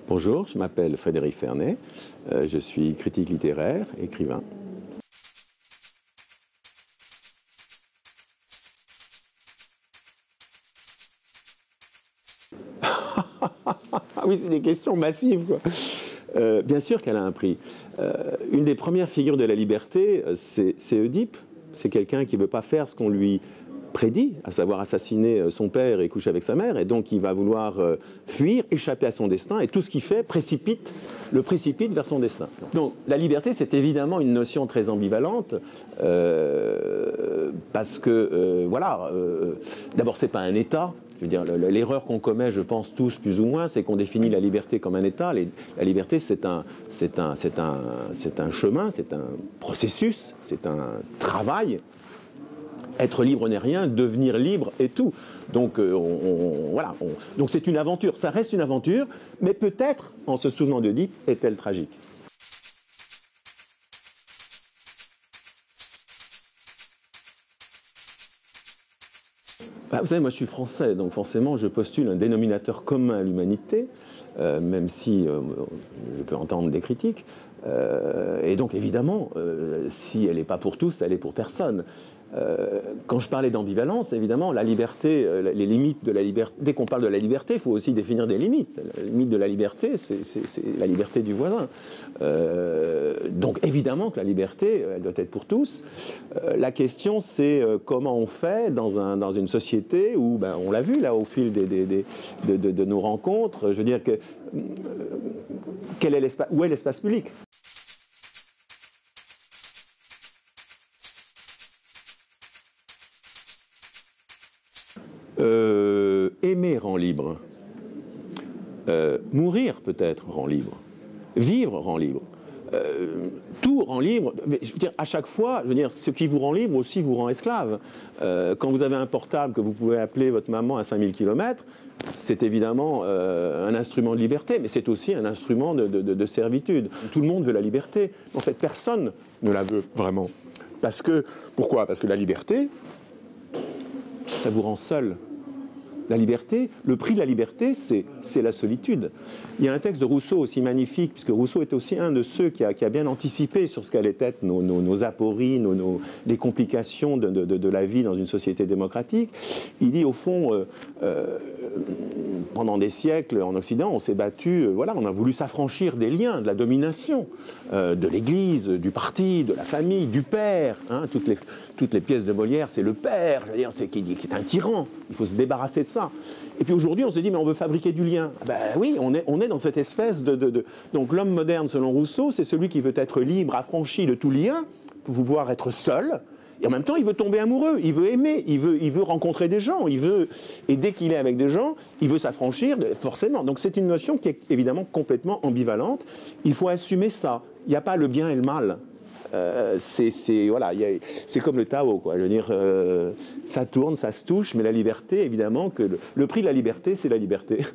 Bonjour, je m'appelle Frédéric Fernet, je suis critique littéraire, écrivain. Ah oui, c'est des questions massives, quoi. Bien sûr qu'elle a un prix. Une des premières figures de la liberté, c'est Oedipe. C'est quelqu'un qui ne veut pas faire ce qu'on lui prédit, à savoir assassiner son père et coucher avec sa mère, et donc il va vouloir fuir, échapper à son destin, et tout ce qu'il fait le précipite vers son destin. Donc la liberté, c'est évidemment une notion très ambivalente, parce que, voilà, d'abord c'est pas un État. Je veux dire, l'erreur qu'on commet, je pense tous plus ou moins, c'est qu'on définit la liberté comme un État. La liberté, c'est un chemin, c'est un processus, c'est un travail. Être libre n'est rien, devenir libre est tout. Donc, voilà. Donc c'est une aventure, ça reste une aventure, mais peut-être, en se souvenant d'Oedipe, est-elle tragique. Vous savez, moi je suis français, donc forcément je postule un dénominateur commun à l'humanité, même si je peux entendre des critiques. Et donc évidemment, si elle n'est pas pour tous, elle est pour personne. Quand je parlais d'ambivalence, évidemment, la liberté, les limites de la liberté, dès qu'on parle de la liberté, il faut aussi définir des limites. La limite de la liberté, c'est la liberté du voisin. Donc évidemment que la liberté, elle doit être pour tous. La question, c'est comment on fait dans une société où, ben, on l'a vu là au fil de nos rencontres, je veux dire, où est l'espace public ? Aimer rend libre. Mourir peut-être rend libre. Vivre rend libre. Tout rend libre. Mais, je veux dire, à chaque fois, je veux dire, ce qui vous rend libre aussi vous rend esclave. Quand vous avez un portable que vous pouvez appeler votre maman à 5000 km, c'est évidemment un instrument de liberté, mais c'est aussi un instrument de servitude. Tout le monde veut la liberté. En fait, personne ne la veut vraiment. Pourquoi ? Parce que la liberté, ça vous rend seul. La liberté, le prix de la liberté, c'est la solitude. Il y a un texte de Rousseau aussi magnifique, puisque Rousseau était aussi un de ceux qui a bien anticipé sur ce qu'allaient être nos apories, les complications de la vie dans une société démocratique. Il dit, au fond, pendant des siècles, en Occident, on s'est battu, voilà, on a voulu s'affranchir des liens, de la domination, de l'Église, du parti, de la famille, du père. Hein, toutes les pièces de Molière, c'est le père, je veux dire, qui est un tyran. Il faut se débarrasser de ça. Et puis aujourd'hui, on se dit, mais on veut fabriquer du lien. Ben oui, on est dans cette espèce Donc l'homme moderne, selon Rousseau, c'est celui qui veut être libre, affranchi de tout lien, pour pouvoir être seul. Et en même temps, il veut tomber amoureux, il veut aimer, il veut rencontrer des gens, et dès qu'il est avec des gens, il veut s'affranchir, forcément. Donc c'est une notion qui est évidemment complètement ambivalente. Il faut assumer ça. Il n'y a pas le bien et le mal. Voilà, c'est comme le Tao, quoi. Je veux dire, ça tourne, ça se touche, mais la liberté, évidemment, que le prix de la liberté, c'est la liberté.